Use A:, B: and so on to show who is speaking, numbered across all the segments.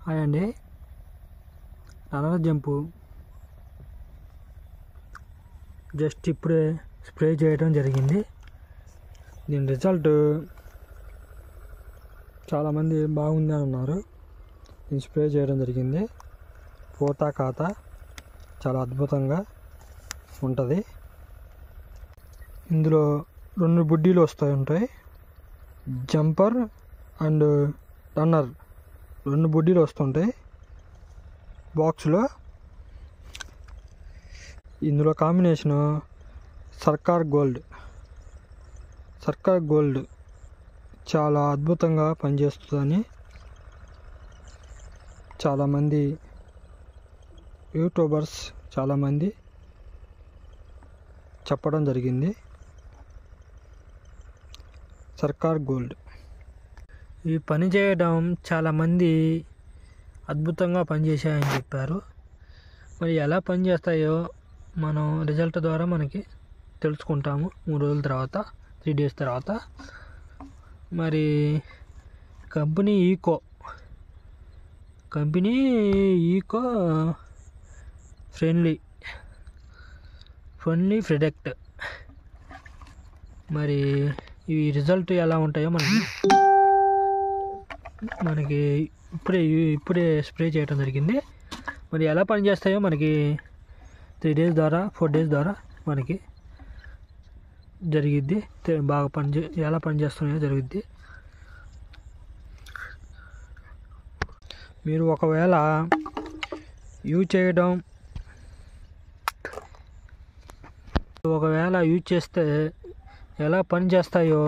A: Hi అండి. Runner jump just ఇప్పుడే spray చేయడం జరిగింది. దీని రిజల్ట్ చాలామంది బాగుంది అని అన్నారు. దీన్ని స్ప్రే చేయడం జరిగింది. పూత కాత చాలా అద్భుతంగా ఉంటుంది. ఇందులో 2 బుడ్డీలు ఉంటాయి. జంపర్ అండ్ రన్నర్ 2 బుడ్డీలు వస్తుంటాయి బాక్స్లో. ఇందులో కాంబినేషను సర్కార్ గోల్డ్ చాలా అద్భుతంగా పనిచేస్తుందని చాలామంది యూట్యూబర్స్ చాలామంది చెప్పడం జరిగింది. సర్కార్ గోల్డ్ ఈ పని చేయడం చాలామంది అద్భుతంగా పనిచేశాయని చెప్పారు. మరి ఎలా పనిచేస్తాయో మనం రిజల్ట్ ద్వారా మనకి తెలుసుకుంటాము 3 రోజుల తర్వాత, 3 days తర్వాత. మరి కంపెనీ ఈకో ఫ్రెండ్లీ ప్రొడక్ట్. మరి ఈ రిజల్ట్ ఎలా ఉంటాయో మనకి ఇప్పుడే స్ప్రే చేయడం జరిగింది. మరి ఎలా పనిచేస్తాయో మనకి 3 days ద్వారా 4 days ద్వారా మనకి జరిగిద్ది. బాగా ఎలా పనిచేస్తున్నాయో జరిగిద్ది. మీరు ఒకవేళ యూజ్ చేస్తే ఎలా పనిచేస్తాయో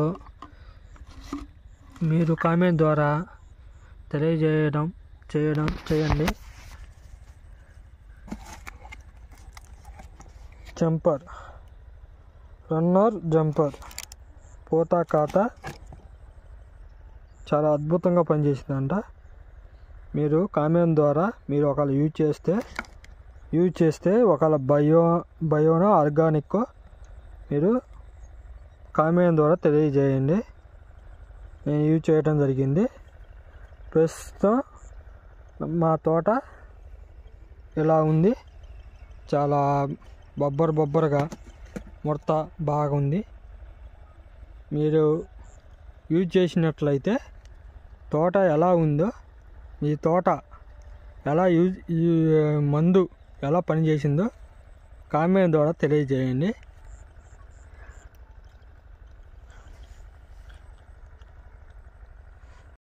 A: మీరు కామెంట్ ద్వారా చేయండి. రన్నర్ జంపర్ పూత కాత చాలా అద్భుతంగా పనిచేసిందంట. మీరు కామెంట్ ద్వారా మీరు ఒకవేళ యూజ్ చేస్తే ఒకవేళ బయోనో ఆర్గానిక్కో మీరు కామెంట్ ద్వారా తెలియజేయండి. నేను యూజ్ చేయడం జరిగింది. ప్రస్తుతం మా తోట ఇలా ఉంది. చాలా బొబ్బరుగా ముడత బాగుంది. మీరు యూజ్ చేసినట్లయితే తోట ఎలా ఉందో, మీ తోట ఎలా మందు ఎలా పనిచేసిందో కామెంట్ ద్వారా తెలియజేయండి.